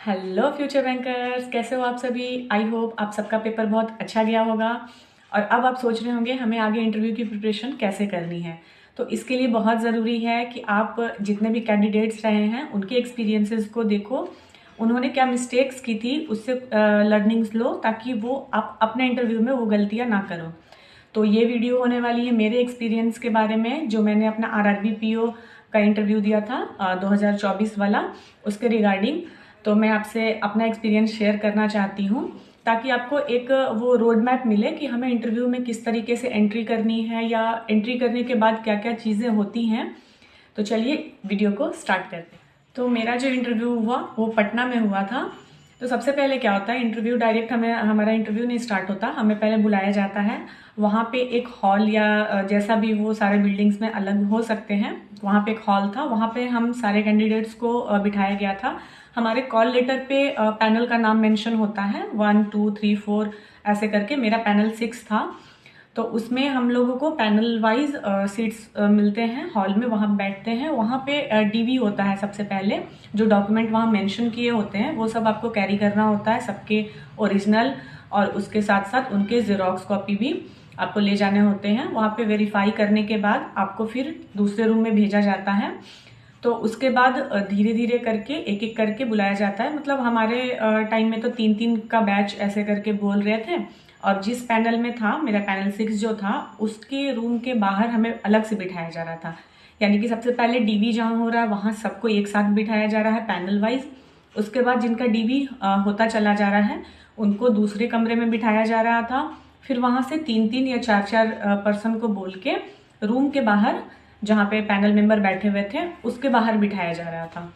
Hello future bankers, कैसे हो आप सभी। आई होप आप सबका पेपर बहुत अच्छा गया होगा। और अब आप सोच रहे होंगे हमें आगे इंटरव्यू की प्रिपरेशन कैसे करनी है। तो इसके लिए बहुत ज़रूरी है कि आप जितने भी कैंडिडेट्स रहे हैं उनके एक्सपीरियंसेस को देखो, उन्होंने क्या मिस्टेक्स की थी उससे लर्निंग्स लो, ताकि वो आप अपने इंटरव्यू में वो गलतियाँ ना करो। तो ये वीडियो होने वाली है मेरे एक्सपीरियंस के बारे में, जो मैंने अपना आरआरबी पीओ का इंटरव्यू दिया था 2024 वाला, उसके रिगार्डिंग। तो मैं आपसे अपना एक्सपीरियंस शेयर करना चाहती हूँ, ताकि आपको एक वो रोड मैप मिले कि हमें इंटरव्यू में किस तरीके से एंट्री करनी है, या एंट्री करने के बाद क्या क्या चीज़ें होती हैं। तो चलिए वीडियो को स्टार्ट करते हैं। तो मेरा जो इंटरव्यू हुआ वो पटना में हुआ था। तो सबसे पहले क्या होता है, इंटरव्यू डायरेक्ट हमारा इंटरव्यू नहीं स्टार्ट होता, हमें पहले बुलाया जाता है। वहाँ पे एक हॉल या जैसा भी वो सारे बिल्डिंग्स में अलग हो सकते हैं, वहाँ पे एक हॉल था, वहाँ पे हम सारे कैंडिडेट्स को बिठाया गया था। हमारे कॉल लेटर पे पैनल का नाम मेंशन होता है, 1 2 3 4 ऐसे करके। मेरा पैनल 6 था। तो उसमें हम लोगों को पैनल वाइज सीट्स मिलते हैं हॉल में, वहाँ बैठते हैं। वहाँ पे डीवी होता है सबसे पहले, जो डॉक्यूमेंट वहाँ मेंशन किए होते हैं वो सब आपको कैरी करना होता है, सबके ओरिजिनल, और उसके साथ साथ उनके जेरोक्स कॉपी भी आपको ले जाने होते हैं। वहाँ पे वेरीफाई करने के बाद आपको फिर दूसरे रूम में भेजा जाता है। तो उसके बाद धीरे धीरे करके एक एक करके बुलाया जाता है। मतलब हमारे टाइम में तो 3-3 का बैच ऐसे करके बोल रहे थे। और जिस पैनल में था, मेरा पैनल 6 जो था, उसके रूम के बाहर हमें अलग से बिठाया जा रहा था। यानी कि सबसे पहले डीवी जहाँ हो रहा है वहाँ सबको एक साथ बिठाया जा रहा है पैनल वाइज। उसके बाद जिनका डीवी होता चला जा रहा है उनको दूसरे कमरे में बिठाया जा रहा था। फिर वहाँ से 3-3 या 4-4 पर्सन को बोल के रूम के बाहर, जहाँ पे पैनल मेंबर बैठे हुए थे, उसके बाहर बिठाया जा रहा था।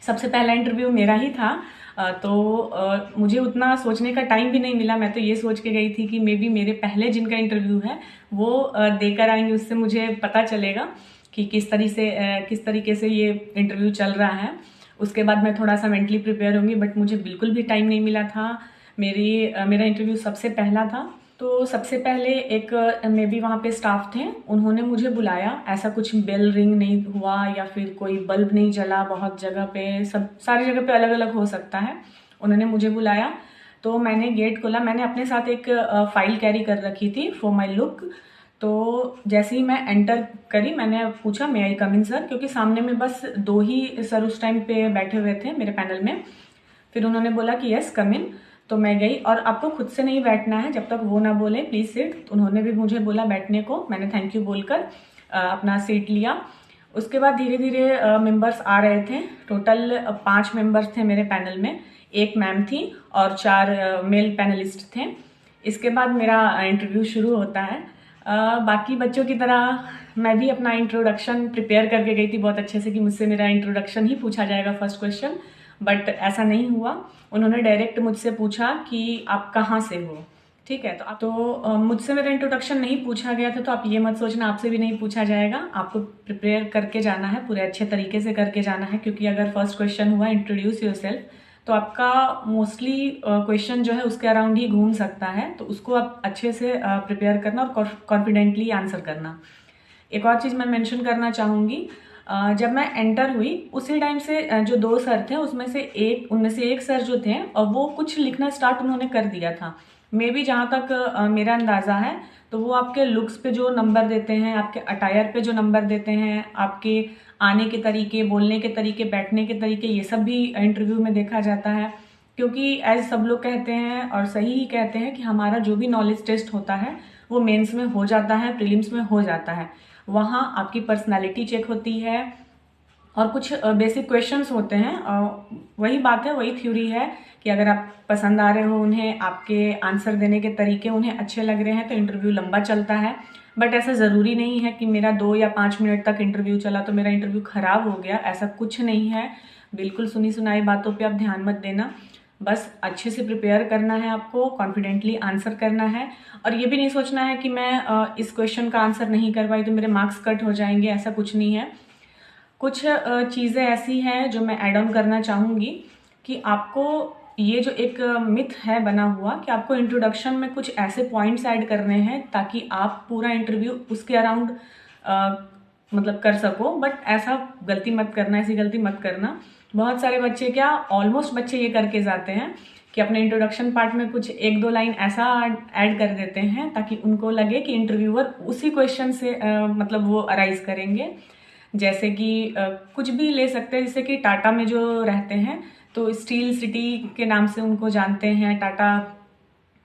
सबसे पहला इंटरव्यू मेरा ही था। मुझे उतना सोचने का टाइम भी नहीं मिला। मैं तो ये सोच के गई थी कि मे बी मेरे पहले जिनका इंटरव्यू है वो देकर आएंगे, उससे मुझे पता चलेगा कि किस तरीके से ये इंटरव्यू चल रहा है। उसके बाद मैं थोड़ा सा मेंटली प्रिपेयर होंगी, बट मुझे बिल्कुल भी टाइम नहीं मिला था। मेरा इंटरव्यू सबसे पहला था। तो सबसे पहले एक मे बी वहाँ पे स्टाफ थे, उन्होंने मुझे बुलाया। ऐसा कुछ बेल रिंग नहीं हुआ या फिर कोई बल्ब नहीं जला, बहुत जगह पे सब सारी जगह पे अलग अलग हो सकता है। उन्होंने मुझे बुलाया तो मैंने गेट खोला। मैंने अपने साथ एक फाइल कैरी कर रखी थी फॉर माई लुक। तो जैसे ही मैं एंटर करी, मैंने पूछा मे आई कम इन सर, क्योंकि सामने में बस 2 ही सर उस टाइम पे बैठे हुए थे मेरे पैनल में। फिर उन्होंने बोला कि यस कम इन। तो मैं गई, और आपको खुद से नहीं बैठना है जब तक वो ना बोले प्लीज सिट। तो उन्होंने भी मुझे बोला बैठने को, मैंने थैंक यू बोलकर अपना सीट लिया। उसके बाद धीरे धीरे मेंबर्स आ रहे थे। टोटल 5 मेंबर्स थे मेरे पैनल में, एक मैम थी और 4 मेल पैनलिस्ट थे। इसके बाद मेरा इंटरव्यू शुरू होता है। बाकी बच्चों की तरह मैं भी अपना इंट्रोडक्शन प्रिपेयर करके गई थी बहुत अच्छे से, कि मुझसे मेरा इंट्रोडक्शन ही पूछा जाएगा फर्स्ट क्वेश्चन। बट ऐसा नहीं हुआ। उन्होंने डायरेक्ट मुझसे पूछा कि आप कहाँ से हो। ठीक है, मुझसे मेरा इंट्रोडक्शन नहीं पूछा गया था, तो आप ये मत सोचना आपसे भी नहीं पूछा जाएगा। आपको प्रिपेयर करके जाना है, पूरे अच्छे तरीके से करके जाना है, क्योंकि अगर फर्स्ट क्वेश्चन हुआ इंट्रोड्यूस योरसेल्फ, तो आपका मोस्टली क्वेश्चन जो है उसके अराउंड ही घूम सकता है। तो उसको आप अच्छे से प्रिपेयर करना और कॉन्फिडेंटली आंसर करना। एक और चीज़ मैं मेंशन करना चाहूँगी, जब मैं एंटर हुई उसी टाइम से जो 2 सर थे उनमें से एक सर जो थे, और वो कुछ लिखना स्टार्ट उन्होंने कर दिया था। मे बी जहाँ तक मेरा अंदाज़ा है, तो वो आपके लुक्स पे जो नंबर देते हैं, आपके अटायर पे जो नंबर देते हैं, आपके आने के तरीके, बोलने के तरीके, बैठने के तरीके, ये सब भी इंटरव्यू में देखा जाता है। क्योंकि एज सब लोग कहते हैं और सही ही कहते हैं कि हमारा जो भी नॉलेज टेस्ट होता है वो मेंस में हो जाता है, प्रीलिम्स में हो जाता है। वहाँ आपकी पर्सनालिटी चेक होती है और कुछ बेसिक क्वेश्चंस होते हैं। वही बात है, वही थ्योरी है कि अगर आप पसंद आ रहे हो उन्हें, आपके आंसर देने के तरीके उन्हें अच्छे लग रहे हैं, तो इंटरव्यू लंबा चलता है। बट ऐसा ज़रूरी नहीं है कि मेरा 2 या 5 मिनट तक इंटरव्यू चला तो मेरा इंटरव्यू ख़राब हो गया, ऐसा कुछ नहीं है। बिल्कुल सुनी सुनाई बातों पे आप ध्यान मत देना। बस अच्छे से प्रिपेयर करना है, आपको कॉन्फिडेंटली आंसर करना है। और ये भी नहीं सोचना है कि मैं इस क्वेश्चन का आंसर नहीं कर पाई तो मेरे मार्क्स कट हो जाएंगे, ऐसा कुछ नहीं है। कुछ चीज़ें ऐसी हैं जो मैं ऐड ऑन करना चाहूँगी, कि आपको ये जो एक मिथ है बना हुआ कि आपको इंट्रोडक्शन में कुछ ऐसे पॉइंट्स ऐड करने हैं ताकि आप पूरा इंटरव्यू उसके अराउंड मतलब कर सको। बट ऐसा गलती मत करना, ऐसी गलती मत करना। बहुत सारे बच्चे क्या, ऑलमोस्ट बच्चे ये करके जाते हैं कि अपने इंट्रोडक्शन पार्ट में कुछ एक दो लाइन ऐसा ऐड कर देते हैं ताकि उनको लगे कि इंटरव्यूअर उसी क्वेश्चन से मतलब वो अराइज करेंगे। जैसे कि कुछ भी ले सकते हैं, जैसे कि टाटा में जो रहते हैं तो स्टील सिटी के नाम से उनको जानते हैं, टाटा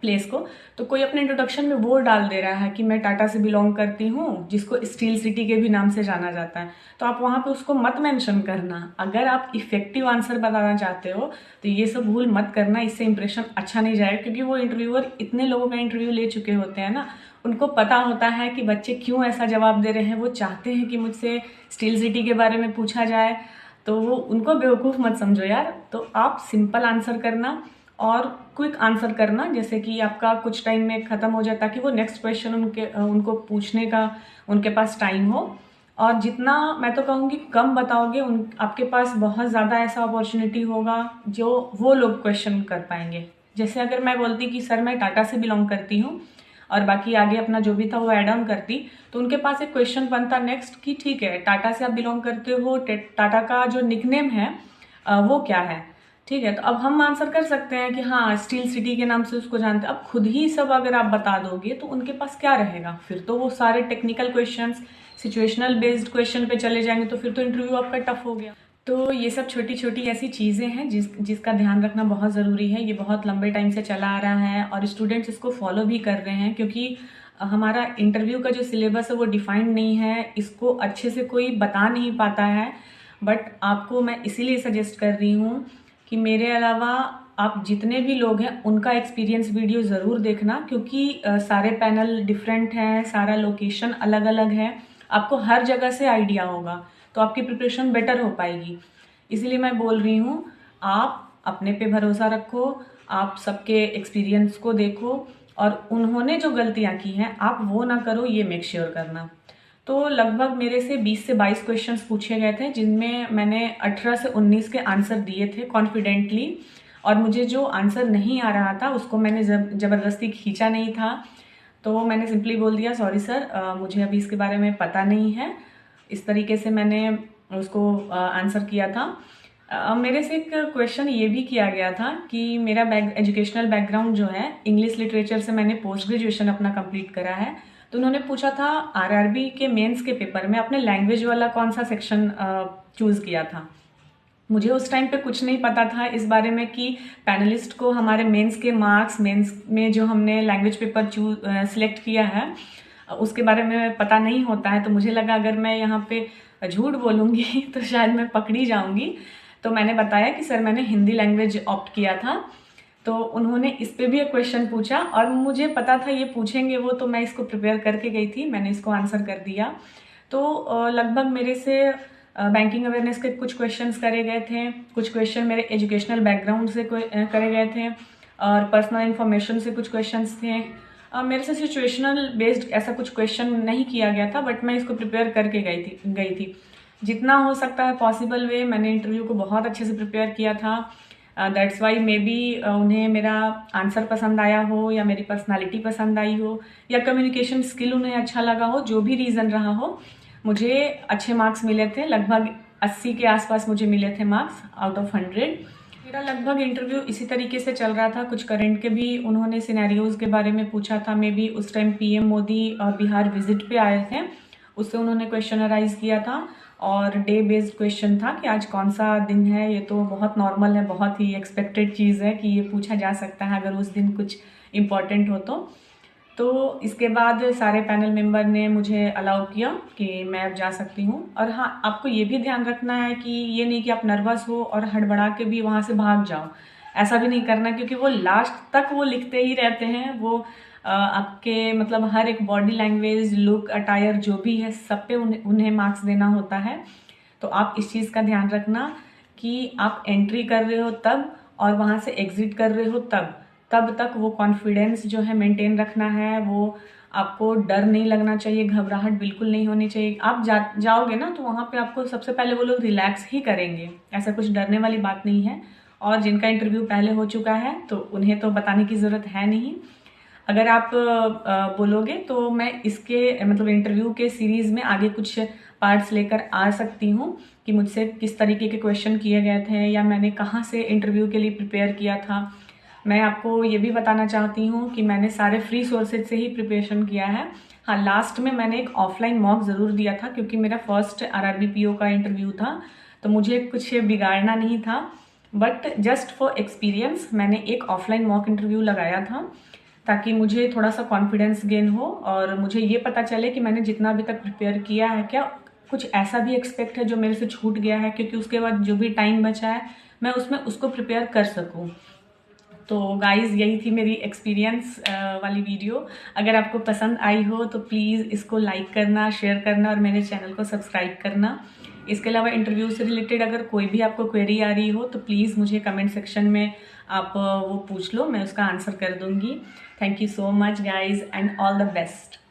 प्लेस को। तो कोई अपने इंट्रोडक्शन में वो डाल दे रहा है कि मैं टाटा से बिलोंग करती हूँ, जिसको स्टील सिटी के भी नाम से जाना जाता है, तो आप वहाँ पे उसको मत मेंशन करना। अगर आप इफेक्टिव आंसर बताना चाहते हो तो ये सब भूल मत करना, इससे इंप्रेशन अच्छा नहीं जाएगा। क्योंकि वो इंटरव्यूअर इतने लोगों का इंटरव्यू ले चुके होते हैं ना, उनको पता होता है कि बच्चे क्यों ऐसा जवाब दे रहे हैं। वो चाहते हैं कि मुझसे स्टील सिटी के बारे में पूछा जाए, तो वो उनको बेवकूफ़ मत समझो यार। तो आप सिंपल आंसर करना और क्विक आंसर करना, जैसे कि आपका कुछ टाइम में ख़त्म हो जाए, ताकि वो नेक्स्ट क्वेश्चन उनको पूछने का उनके पास टाइम हो। और जितना मैं तो कहूँगी कम बताओगे, आपके पास बहुत ज़्यादा ऐसा अपॉर्चुनिटी होगा जो वो लोग क्वेश्चन कर पाएंगे। जैसे अगर मैं बोलती कि सर मैं टाटा से बिलोंग करती हूँ और बाकी आगे अपना जो भी था वो ऐड ऑन करती, तो उनके पास एक क्वेश्चन बनता नेक्स्ट कि ठीक है, टाटा से आप बिलोंग करते हो, टाटा का जो निकनेम है वो क्या है। ठीक है, तो अब हम आंसर कर सकते हैं कि हाँ स्टील सिटी के नाम से उसको जानते हैं। अब खुद ही सब अगर आप बता दोगे तो उनके पास क्या रहेगा, फिर तो वो सारे technical questions situational based question पे चले जाएंगे, तो फिर तो इंटरव्यू आपका टफ हो गया। तो ये सब छोटी छोटी ऐसी चीज़ें हैं जिसका ध्यान रखना बहुत ज़रूरी है। ये बहुत लंबे टाइम से चला आ रहा है और स्टूडेंट्स इसको फॉलो भी कर रहे हैं, क्योंकि हमारा इंटरव्यू का जो सिलेबस है वो डिफाइंड नहीं है, इसको अच्छे से कोई बता नहीं पाता है। बट आपको मैं इसीलिए सजेस्ट कर रही हूँ कि मेरे अलावा आप जितने भी लोग हैं उनका एक्सपीरियंस वीडियो ज़रूर देखना, क्योंकि सारे पैनल डिफरेंट हैं, सारा लोकेशन अलग अलग है, आपको हर जगह से आइडिया होगा, तो आपकी प्रिपरेशन बेटर हो पाएगी। इसीलिए मैं बोल रही हूँ, आप अपने पे भरोसा रखो, आप सबके एक्सपीरियंस को देखो और उन्होंने जो गलतियाँ की हैं आप वो ना करो, ये मेक श्योर करना। तो लगभग मेरे से 20 से 22 क्वेश्चंस पूछे गए थे, जिनमें मैंने 18 से 19 के आंसर दिए थे कॉन्फिडेंटली। और मुझे जो आंसर नहीं आ रहा था उसको मैंने ज़बरदस्ती खींचा नहीं था, तो मैंने सिंपली बोल दिया सॉरी सर, मुझे अभी इसके बारे में पता नहीं है। इस तरीके से मैंने उसको आंसर किया था। मेरे से एक क्वेश्चन ये भी किया गया था कि मेरा एजुकेशनल बैकग्राउंड जो है, इंग्लिश लिटरेचर से मैंने पोस्ट ग्रेजुएशन अपना कंप्लीट करा है। तो उन्होंने पूछा था आरआरबी के मेंस के पेपर में आपने लैंग्वेज वाला कौन सा सेक्शन चूज़ किया था। मुझे उस टाइम पे कुछ नहीं पता था इस बारे में कि पैनलिस्ट को हमारे मेंस के मार्क्स, मेंस में जो हमने लैंग्वेज पेपर सिलेक्ट किया है उसके बारे में पता नहीं होता है। तो मुझे लगा अगर मैं यहाँ पे झूठ बोलूँगी तो शायद मैं पकड़ी जाऊँगी। तो मैंने बताया कि सर मैंने हिंदी लैंग्वेज ऑप्ट किया था। तो उन्होंने इस पे भी एक क्वेश्चन पूछा और मुझे पता था ये पूछेंगे वो, तो मैं इसको प्रिपेयर करके गई थी, मैंने इसको आंसर कर दिया। तो लगभग मेरे से बैंकिंग अवेयरनेस के कुछ क्वेश्चंस करे गए थे, कुछ क्वेश्चन मेरे एजुकेशनल बैकग्राउंड से करे गए थे और पर्सनल इन्फॉर्मेशन से कुछ क्वेश्चंस थे। मेरे से सिचुएशनल बेस्ड ऐसा कुछ क्वेश्चन नहीं किया गया था, बट मैं इसको प्रिपेयर करके गई थी जितना हो सकता है पॉसिबल वे। मैंने इंटरव्यू को बहुत अच्छे से प्रिपेयर किया था। दैट्स वाई मे बी उन्हें मेरा आंसर पसंद आया हो या मेरी पर्सनालिटी पसंद आई हो या कम्युनिकेशन स्किल उन्हें अच्छा लगा हो, जो भी रीज़न रहा हो, मुझे अच्छे मार्क्स मिले थे। लगभग 80 के आसपास मुझे मिले थे मार्क्स आउट ऑफ 100। मेरा लगभग इंटरव्यू इसी तरीके से चल रहा था। कुछ करंट के भी उन्होंने सिनेरियोज़ के बारे में पूछा था। मे बी उस time PM Modi Bihar visit पे आए थे, उससे उन्होंने क्वेश्चन अराइज किया था और डे बेस्ड क्वेश्चन था कि आज कौन सा दिन है। ये तो बहुत नॉर्मल है, बहुत ही एक्सपेक्टेड चीज़ है कि ये पूछा जा सकता है अगर उस दिन कुछ इम्पॉर्टेंट हो तो इसके बाद सारे पैनल मेंबर ने मुझे अलाउ किया कि मैं अब जा सकती हूँ। और हाँ, आपको ये भी ध्यान रखना है कि ये नहीं कि आप नर्वस हो और हड़बड़ा के भी वहाँ से भाग जाओ, ऐसा भी नहीं करना, क्योंकि वो लास्ट तक वो लिखते ही रहते हैं। वो आपके मतलब हर एक बॉडी लैंग्वेज, लुक, अटायर जो भी है सब पे उन्हें मार्क्स देना होता है। तो आप इस चीज़ का ध्यान रखना कि आप एंट्री कर रहे हो तब और वहाँ से एग्जिट कर रहे हो तब तक वो कॉन्फिडेंस जो है मेंटेन रखना है। वो आपको डर नहीं लगना चाहिए, घबराहट बिल्कुल नहीं होनी चाहिए। आप जाओगे ना तो वहाँ पे आपको सबसे पहले वो लोग रिलैक्स ही करेंगे, ऐसा कुछ डरने वाली बात नहीं है। और जिनका इंटरव्यू पहले हो चुका है तो उन्हें तो बताने की ज़रूरत है नहीं। अगर आप बोलोगे तो मैं इसके मतलब इंटरव्यू के सीरीज़ में आगे कुछ पार्ट्स लेकर आ सकती हूँ कि मुझसे किस तरीके के क्वेश्चन किए गए थे या मैंने कहाँ से इंटरव्यू के लिए प्रिपेयर किया था। मैं आपको ये भी बताना चाहती हूँ कि मैंने सारे फ्री सोर्सेज से ही प्रिपरेशन किया है। हाँ, लास्ट में मैंने एक ऑफलाइन मॉक ज़रूर दिया था क्योंकि मेरा फर्स्ट RRB PO का इंटरव्यू था, तो मुझे कुछ बिगाड़ना नहीं था। बट जस्ट फॉर एक्सपीरियंस मैंने एक ऑफलाइन मॉक इंटरव्यू लगाया था ताकि मुझे थोड़ा सा कॉन्फिडेंस गेन हो और मुझे ये पता चले कि मैंने जितना अभी तक प्रिपेयर किया है क्या कुछ ऐसा भी एक्सपेक्ट है जो मेरे से छूट गया है, क्योंकि उसके बाद जो भी टाइम बचा है मैं उसमें उसको प्रिपेयर कर सकूं। तो गाइज़ यही थी मेरी एक्सपीरियंस वाली वीडियो। अगर आपको पसंद आई हो तो प्लीज़ इसको लाइक करना, शेयर करना और मेरे चैनल को सब्सक्राइब करना। इसके अलावा इंटरव्यू से रिलेटेड अगर कोई भी आपको क्वेरी आ रही हो तो प्लीज़ मुझे कमेंट सेक्शन में आप वो पूछ लो, मैं उसका आंसर कर दूंगी। Thank you so much guys and all the best.